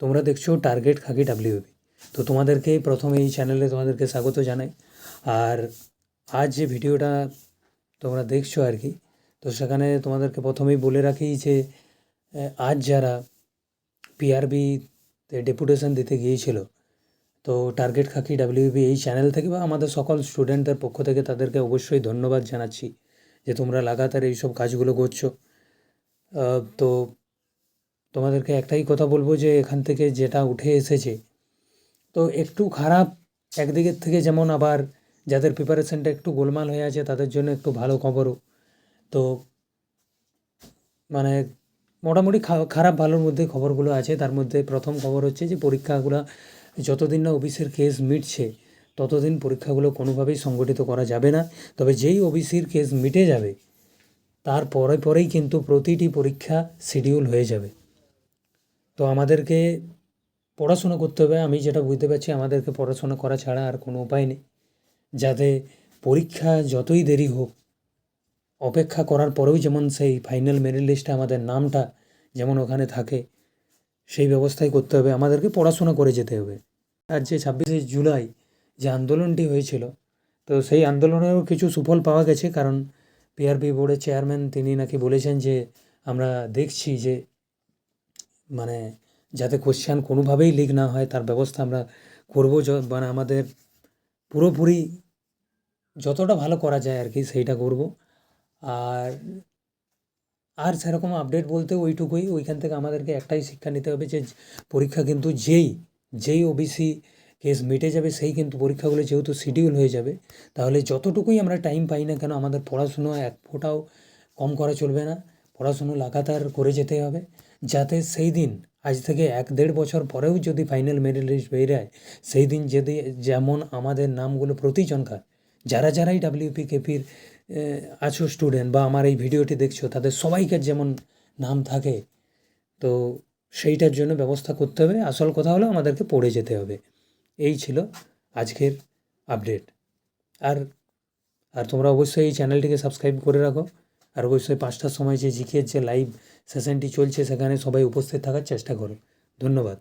তোমরা দেখছো টার্গেট খাকি ডাব্লিউবি। তো তোমাদেরকে প্রথমে এই চ্যানেলে তোমাদেরকে স্বাগত জানাই। আর আজ যে ভিডিওটা তোমরা দেখছো আর কি, তো সেখানে তোমাদেরকে প্রথমেই বলে রাখি যে আজ যারা পিআরবিতে ডেপুটেশন দিতে গিয়েছিল, তো টার্গেট খাকি ডাব্লিউবি এই চ্যানেল থেকে বা আমাদের সকল স্টুডেন্টদের পক্ষ থেকে তাদেরকে অবশ্যই ধন্যবাদ জানাচ্ছি যে তোমরা লাগাতার এইসব কাজগুলো করছো। তো তোমাদেরকে একটাই কথা বলবো যে এখান থেকে যেটা উঠে এসেছে তো একটু খারাপ একদিকের থেকে, যেমন আবার যাদের প্রিপারেশনটা একটু গোলমাল হয়ে আছে তাদের জন্য একটু ভালো খবরও। তো মানে মোটামুটি খারাপ ভালোর মধ্যে খবরগুলো আছে। তার মধ্যে প্রথম খবর হচ্ছে যে পরীক্ষাগুলো যতদিন না ওবিসির কেস মিটছে ততদিন পরীক্ষাগুলো কোনোভাবেই সংগঠিত করা যাবে না। তবে যেই ওবিসির কেস মিটে যাবে তার পরেই কিন্তু প্রতিটি পরীক্ষা শিডিউল হয়ে যাবে। তো আমাদেরকে পড়াশোনা করতে হবে। আমি যেটা বুঝতে পারছি, আমাদেরকে পড়াশোনা করা ছাড়া আর কোনো উপায় নেই, যাতে পরীক্ষা যতই দেরি হোক অপেক্ষা করার পরেও যেমন সেই ফাইনাল মেরিট লিস্টে আমাদের নামটা যেমন ওখানে থাকে সেই ব্যবস্থাই করতে হবে। আমাদেরকে পড়াশোনা করে যেতে হবে। আর যে 26শে জুলাই যে আন্দোলনটি হয়েছিল, তো সেই আন্দোলনেরও কিছু সুফল পাওয়া গেছে। কারণ পিআরবি বোর্ডের চেয়ারম্যান তিনি নাকি বলেছেন যে আমরা দেখছি যে মানে যাতে কোশ্চেন কোনোভাবেই লিক না হয় তার ব্যবস্থা আমরা করবো। মানে আমাদের পুরোপুরি যতটা ভালো করা যায় আর কি সেইটা করব। আর আর সেরকম আপডেট বলতে ওইটুকুই। ওইখান থেকে আমাদেরকে একটাই শিক্ষা নিতে হবে যে পরীক্ষা কিন্তু যেই ওবিসি কেস মিটে যাবে সেই কিন্তু পরীক্ষাগুলো যেহেতু শিডিউল হয়ে যাবে, তাহলে যতটুকুই আমরা টাইম পাই না কেন আমাদের পড়াশুনো এক ফোঁটাও কম করা চলবে না। পড়াশুনো লাগাতার করে যেতে হবে, যাতে সেই দিন আজ থেকে 1-1.5 বছর পরেও যদি ফাইনাল মেরিট লিস্ট বেরোয় সেই দিন যদি যেমন আমাদের নামগুলো প্রতিজনকার যারাই ডাব্লিউপি কেপির আছো স্টুডেন্ট বা আমার এই ভিডিওটি দেখছো তাদের সবাইকার যেমন নাম থাকে, তো সেইটার জন্য ব্যবস্থা করতে হবে। আসল কথা হলো আমাদেরকে পড়ে যেতে হবে। এই ছিল আজকের আপডেট। আর আর তোমরা অবশ্যই এই চ্যানেলটিকে সাবস্ক্রাইব করে রাখো। আর অবশ্যই 5টার সময় যে জিকের যে লাইভ সেশনটি চলছে সেখানে সবাই উপস্থিত থাকার চেষ্টা করো। ধন্যবাদ।